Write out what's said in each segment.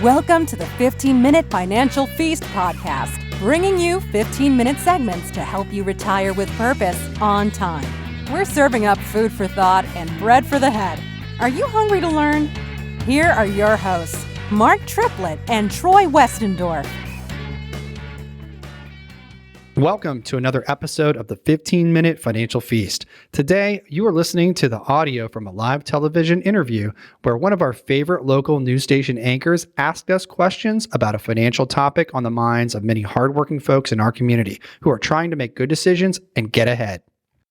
Welcome to the 15-Minute Financial Feast podcast, bringing you 15-minute segments to help you retire with purpose on time. We're serving up food for thought and bread for the head. Are you hungry to learn? Here are your hosts, Mark Triplett and Troy Westendorf. Welcome to another episode of the 15-Minute Financial Feast. Today, you are listening to the audio from a live television interview where one of our favorite local news station anchors asked us questions about a financial topic on the minds of many hardworking folks in our community who are trying to make good decisions and get ahead.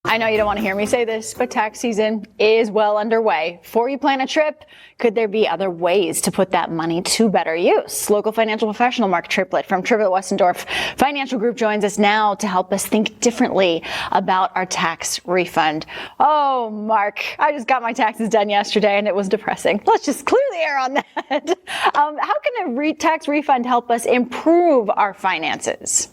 I know you don't want to hear me say this, but tax season is well underway. Before you plan a trip, could there be other ways to put that money to better use? Local financial professional Mark Triplett from Triplett-Westendorf Financial Group joins us now to help us think differently about our tax refund. Oh, Mark, I just got my taxes done yesterday and it was depressing. Let's just clear the air on that. How can a tax refund help us improve our finances?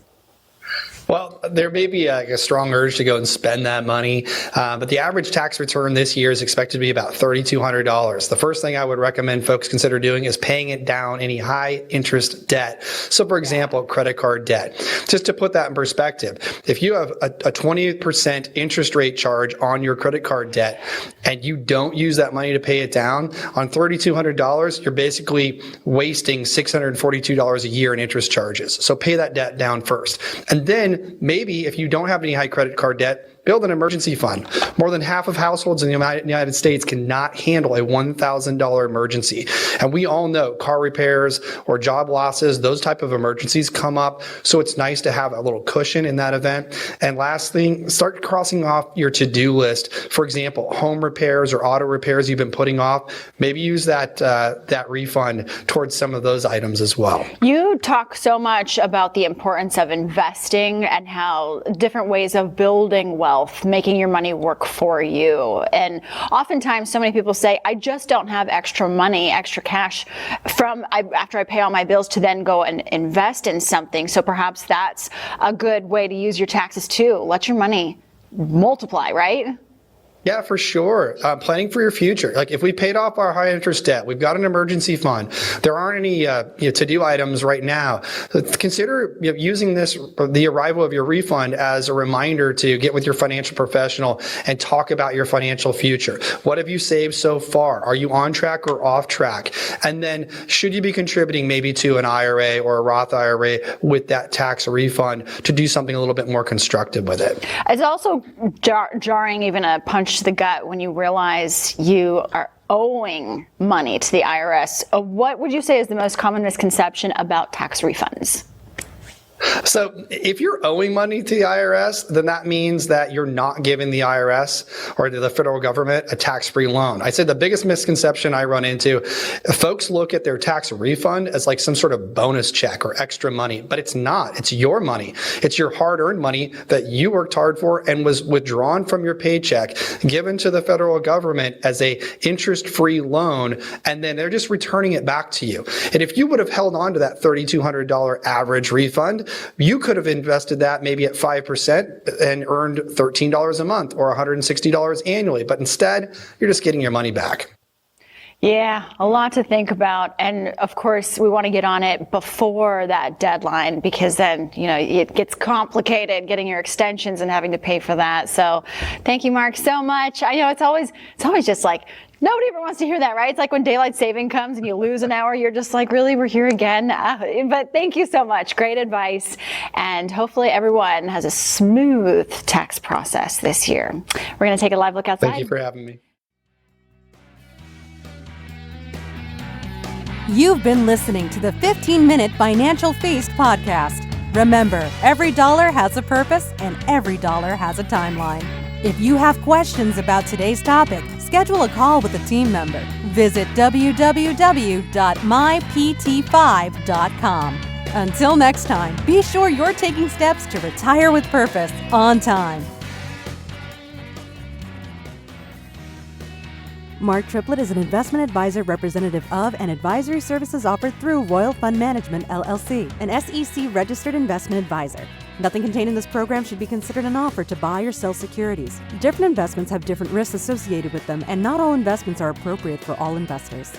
Well, there may be a strong urge to go and spend that money, but the average tax return this year is expected to be about $3,200. The first thing I would recommend folks consider doing is paying it down any high interest debt. So, for example, credit card debt. Just to put that in perspective, if you have a 20% interest rate charge on your credit card debt and you don't use that money to pay it down, on $3,200, you're basically wasting $642 a year in interest charges. So pay that debt down first. And then maybe if you don't have any high credit card debt, build an emergency fund. More than half of households in the United States cannot handle a $1,000 emergency. And we all know car repairs or job losses, those type of emergencies come up. So it's nice to have a little cushion in that event. And last thing, start crossing off your to-do list. For example, home repairs or auto repairs you've been putting off, maybe use that refund towards some of those items as well. You talk so much about the importance of investing and how different ways of building wealth, making your money work for you. And oftentimes so many people say, I just don't have extra money, extra cash after I pay all my bills to then go and invest in something. So perhaps that's a good way to use your taxes too. Let your money multiply, right? Yeah, for sure. Planning for your future. Like if we paid off our high interest debt, we've got an emergency fund. There aren't any to-do items right now. So consider using the arrival of your refund as a reminder to get with your financial professional and talk about your financial future. What have you saved so far? Are you on track or off track? And then should you be contributing maybe to an IRA or a Roth IRA with that tax refund to do something a little bit more constructive with it? It's also jarring, even a punch to the gut, when you realize you are owing money to the IRS. What would you say is the most common misconception about tax refunds? So if you're owing money to the IRS, then that means that you're not giving the IRS or to the federal government a tax-free loan. I'd say the biggest misconception I run into, folks look at their tax refund as like some sort of bonus check or extra money, but it's not. It's your money. It's your hard-earned money that you worked hard for and was withdrawn from your paycheck, given to the federal government as a interest-free loan, and then they're just returning it back to you. And if you would have held on to that $3,200 average refund, you could have invested that maybe at 5% and earned $13 a month or $160 annually. But instead, you're just getting your money back. Yeah, a lot to think about. And of course, we want to get on it before that deadline because then, it gets complicated getting your extensions and having to pay for that. So thank you, Mark, so much. I know it's always just like, nobody ever wants to hear that, right? It's like when daylight saving comes and you lose an hour, you're just like, really, we're here again? But thank you so much. Great advice. And hopefully everyone has a smooth tax process this year. We're going to take a live look outside. Thank you for having me. You've been listening to the 15-Minute Financial Feast podcast. Remember, every dollar has a purpose and every dollar has a timeline. If you have questions about today's topic, schedule a call with a team member. Visit www.mypt5.com. Until next time, be sure you're taking steps to retire with purpose on time. Mark Triplett is an investment advisor representative of and advisory services offered through Royal Fund Management, LLC, an SEC-registered investment advisor. Nothing contained in this program should be considered an offer to buy or sell securities. Different investments have different risks associated with them, and not all investments are appropriate for all investors.